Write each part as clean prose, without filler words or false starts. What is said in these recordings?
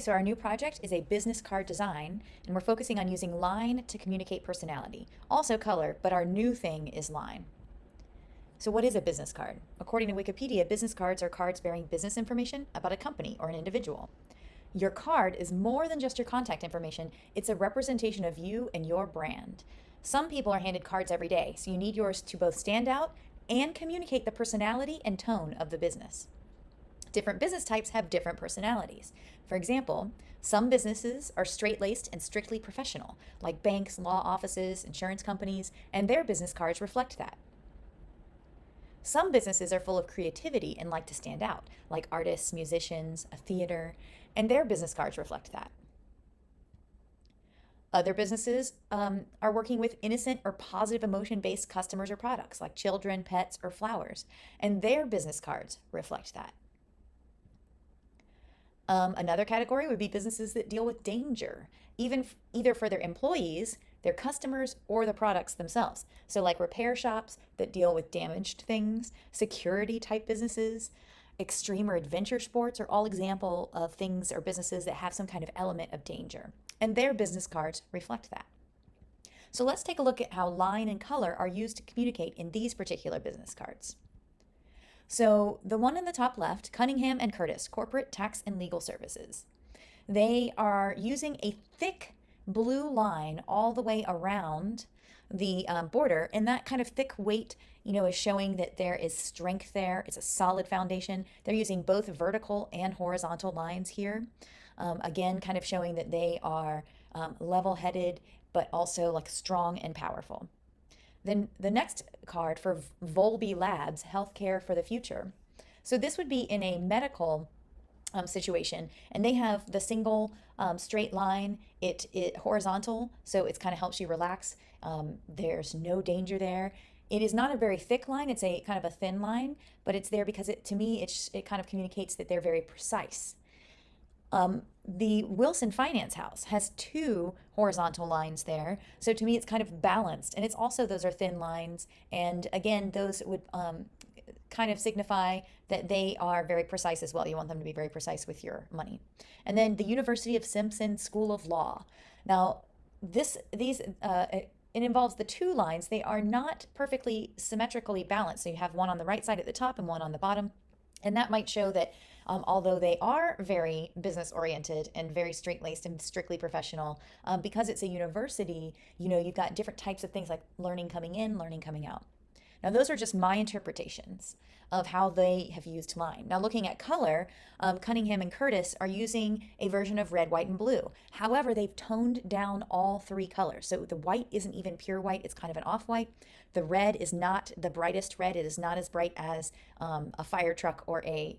So our new project is a business card design, and we're focusing on using line to communicate personality. Also color, but our new thing is line. So what is a business card? According to Wikipedia, business cards are cards bearing business information about a company or an individual. Your card is more than just your contact information. It's a representation of you and your brand. Some people are handed cards every day, so you need yours to both stand out and communicate the personality and tone of the business. Different business types have different personalities. For example, some businesses are straight laced and strictly professional, like banks, law offices, insurance companies, and their business cards reflect that. Some businesses are full of creativity and like to stand out, like artists, musicians, a theater, and their business cards reflect that. Other businesses are working with innocent or positive emotion based customers or products, like children, pets, or flowers, and their business cards reflect that. Another category would be businesses that deal with danger, either for their employees, their customers, or the products themselves. So, like repair shops that deal with damaged things, security type businesses, extreme or adventure sports are all example of things or businesses that have some kind of element of danger. And their business cards reflect that. So let's take a look at how line and color are used to communicate in these particular business cards. So the one in the top left, Cunningham and Curtis, Corporate Tax and Legal Services. They are using a thick blue line all the way around the border, and that kind of thick weight, is showing that there is strength there. It's a solid foundation. They're using both vertical and horizontal lines here. Again, kind of showing that they are level-headed, but also like strong and powerful. Then the next card for Volby Labs, Healthcare for the Future. So this would be in a medical situation, and they have the single straight line, it horizontal, so it kind of helps you relax. There's no danger there. It is not a very thick line, it's a kind of a thin line, but it's there because to me, it kind of communicates that they're very precise. The Wilson Finance House has two horizontal lines there. So to me, it's kind of balanced. And it's also, those are thin lines. And again, those would kind of signify that they are very precise as well. You want them to be very precise with your money. And then the University of Simpson School of Law. Now, it involves the two lines. They are not perfectly symmetrically balanced. So you have one on the right side at the top and one on the bottom. And that might show that although they are very business oriented and very straight laced and strictly professional, because it's a university, you've got different types of things like learning coming in, learning coming out. Now, those are just my interpretations of how they have used line. Now, looking at color, Cunningham and Curtis are using a version of red, white, and blue. However, they've toned down all three colors. So the white isn't even pure white, it's kind of an off-white. The red is not the brightest red. It is not as bright as a fire truck or a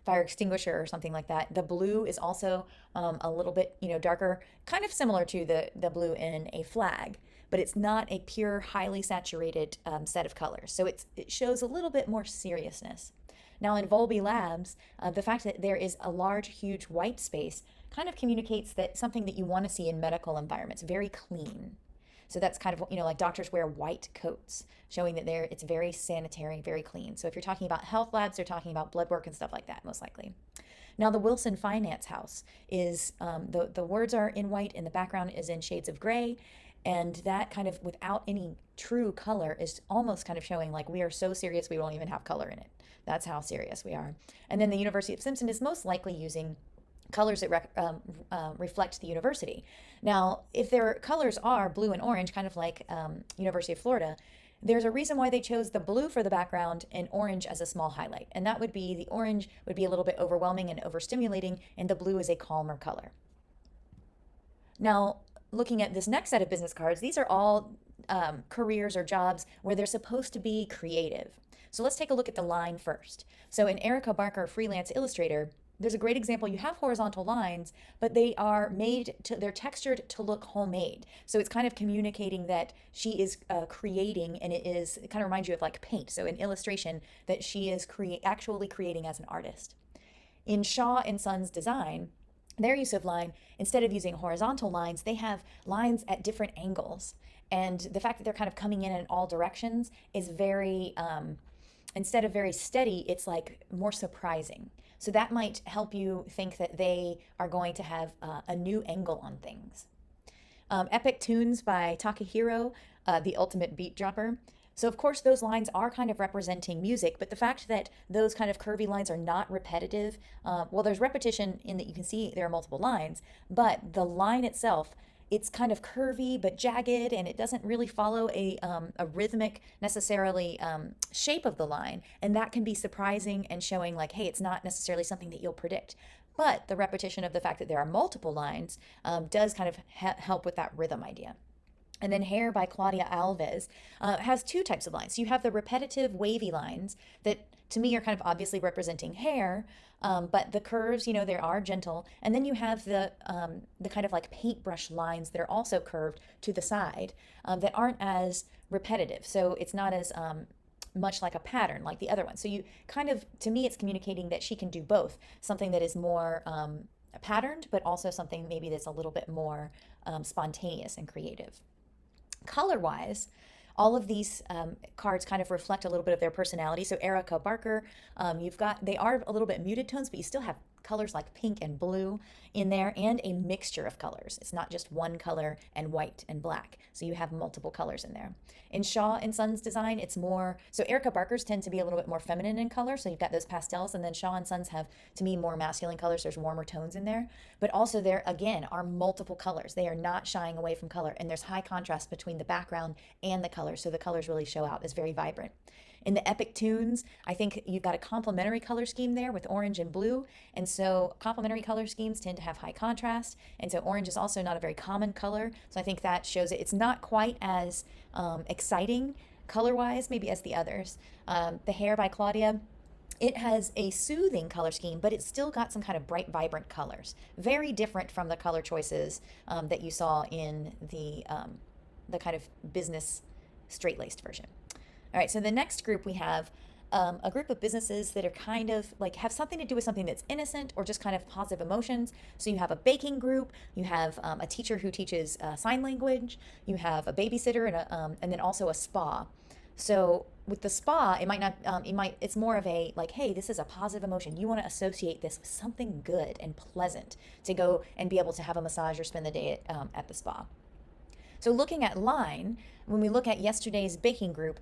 fire extinguisher or something like that. The blue is also a little bit, darker, kind of similar to the blue in a flag, but it's not a pure, highly saturated set of colors. So it shows a little bit more seriousness. Now in Volby Labs, the fact that there is a large, huge white space kind of communicates that something that you want to see in medical environments, very clean. So that's kind of, like doctors wear white coats, showing that it's very sanitary, very clean. So if you're talking about health labs, they're talking about blood work and stuff like that, most likely. Now the Wilson Finance House is, the words are in white and the background is in shades of gray. And that kind of, without any true color, is almost kind of showing like we are so serious we won't even have color in it. That's how serious we are. And then the University of Simpson is most likely using colors that reflect the university. Now, if their colors are blue and orange, kind of like University of Florida, there's a reason why they chose the blue for the background and orange as a small highlight. And that would be, the orange would be a little bit overwhelming and overstimulating, and the blue is a calmer color. Now, looking at this next set of business cards, these are all careers or jobs where they're supposed to be creative. So let's take a look at the line first. So in Erica Barker Freelance Illustrator, there's a great example. You have horizontal lines, but they're textured to look homemade. So it's kind of communicating that she is creating, and it kind of reminds you of like paint. So in illustration, that she is actually creating as an artist. In Shaw and Sons Design, their use of line, instead of using horizontal lines, they have lines at different angles. And the fact that they're kind of coming in all directions is very, instead of very steady, it's like more surprising. So that might help you think that they are going to have a new angle on things. Epic Tunes by Takahiro, the ultimate beat dropper. So, of course, those lines are kind of representing music, but the fact that those kind of curvy lines are not repetitive, well, there's repetition in that you can see there are multiple lines, but the line itself, it's kind of curvy but jagged, and it doesn't really follow a rhythmic necessarily shape of the line. And that can be surprising and showing, like, hey, it's not necessarily something that you'll predict. But the repetition of the fact that there are multiple lines does kind of help with that rhythm idea. And then Hair by Claudia Alves has two types of lines. So you have the repetitive wavy lines that to me are kind of obviously representing hair, but the curves, you know, they are gentle. And then you have the kind of like paintbrush lines that are also curved to the side that aren't as repetitive. So it's not as much like a pattern like the other one. So you kind of, to me, it's communicating that she can do both, something that is more patterned, but also something maybe that's a little bit more spontaneous and creative. Color wise, all of these cards kind of reflect a little bit of their personality. So Erica Barker, they are a little bit muted tones, but you still have colors like pink and blue in there and a mixture of colors. It's not just one color and white and black. So you have multiple colors in there. In Shaw and Sons design, it's more, so Erica Barker's tend to be a little bit more feminine in color. So you've got those pastels, and then Shaw and Sons have, to me, more masculine colors. There's warmer tones in there. But also there, again, are multiple colors. They are not shying away from color. And there's high contrast between the background and the colors. So the colors really show out as very vibrant. In the Epic Tunes, I think you've got a complementary color scheme there with orange and blue. And so complementary color schemes tend to have high contrast. And so orange is also not a very common color. So I think that shows it. It's not quite as exciting color-wise maybe as the others. The Hair by Claudia, it has a soothing color scheme, but it's still got some kind of bright, vibrant colors. Very different from the color choices that you saw in the kind of business straight-laced version. All right, so the next group we have a group of businesses that are kind of like have something to do with something that's innocent or just kind of positive emotions. So you have a baking group, you have a teacher who teaches sign language, you have a babysitter, and then also a spa. So with the spa, it might not, it's more of a like, hey, this is a positive emotion. You want to associate this with something good and pleasant to go and be able to have a massage or spend the day at the spa. So looking at line, when we look at yesterday's baking group,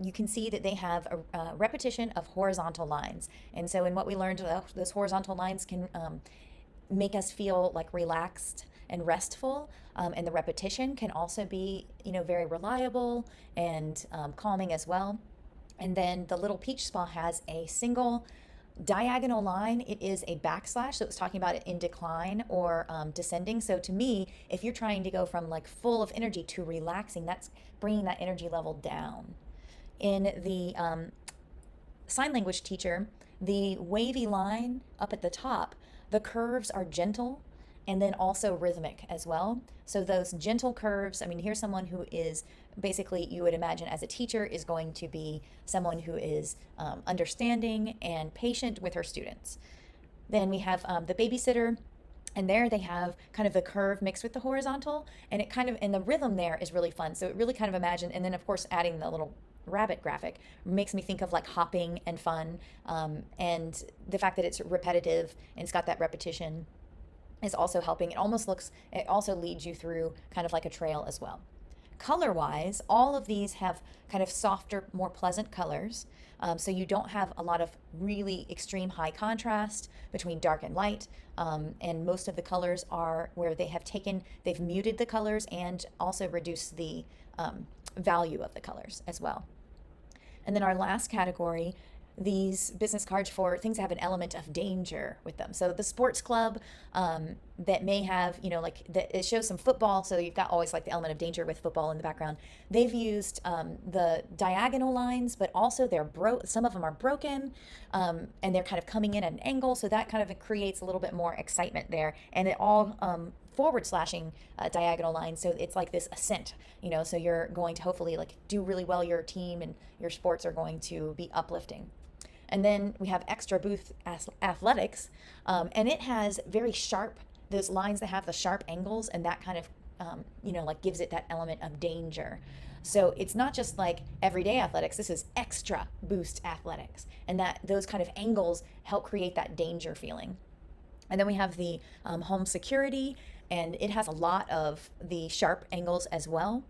you can see that they have a repetition of horizontal lines. And so in what we learned, those horizontal lines can make us feel like relaxed and restful. And the repetition can also be, very reliable and calming as well. And then the Little Peach Spa has a single diagonal line. It is a backslash, so it was talking about it in decline or descending. So to me, if you're trying to go from like full of energy to relaxing, that's bringing that energy level down. In the sign language teacher, the wavy line up at the top, the curves are gentle and then also rhythmic as well. So those gentle curves, here's someone who is basically, you would imagine as a teacher, is going to be someone who is understanding and patient with her students. Then we have the babysitter, and there they have kind of the curve mixed with the horizontal, and the rhythm there is really fun. So it really kind of imagine, and then of course adding the little rabbit graphic makes me think of like hopping and fun, and the fact that it's repetitive and it's got that repetition is also helping. It also leads you through kind of like a trail as well. Color-wise, all of these have kind of softer, more pleasant colors. So you don't have a lot of really extreme high contrast between dark and light. And most of the colors are where they've muted the colors and also reduced the value of the colors as well. And then our last category, these business cards for things that have an element of danger with them. So the sports club that may have, it shows some football. So you've got always like the element of danger with football in the background. They've used the diagonal lines, but also some of them are broken and they're kind of coming in at an angle. So that kind of creates a little bit more excitement there. And it all forward slashing diagonal lines. So it's like this ascent, so you're going to hopefully like do really well. Your team and your sports are going to be uplifting. And then we have Extra Booth Athletics, and it has very sharp, those lines that have the sharp angles, and that kind of, gives it that element of danger. So it's not just like everyday athletics, this is extra boost athletics. And that those kind of angles help create that danger feeling. And then we have the home security, and it has a lot of the sharp angles as well.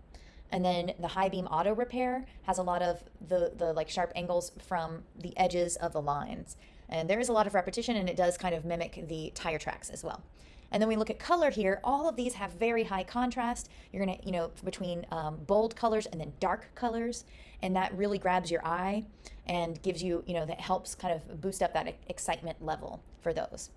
And then the high beam auto repair has a lot of the like sharp angles from the edges of the lines. And there is a lot of repetition, and it does kind of mimic the tire tracks as well. And then we look at color here. All of these have very high contrast. You're gonna, between bold colors and then dark colors, and that really grabs your eye and gives you, that helps kind of boost up that excitement level for those.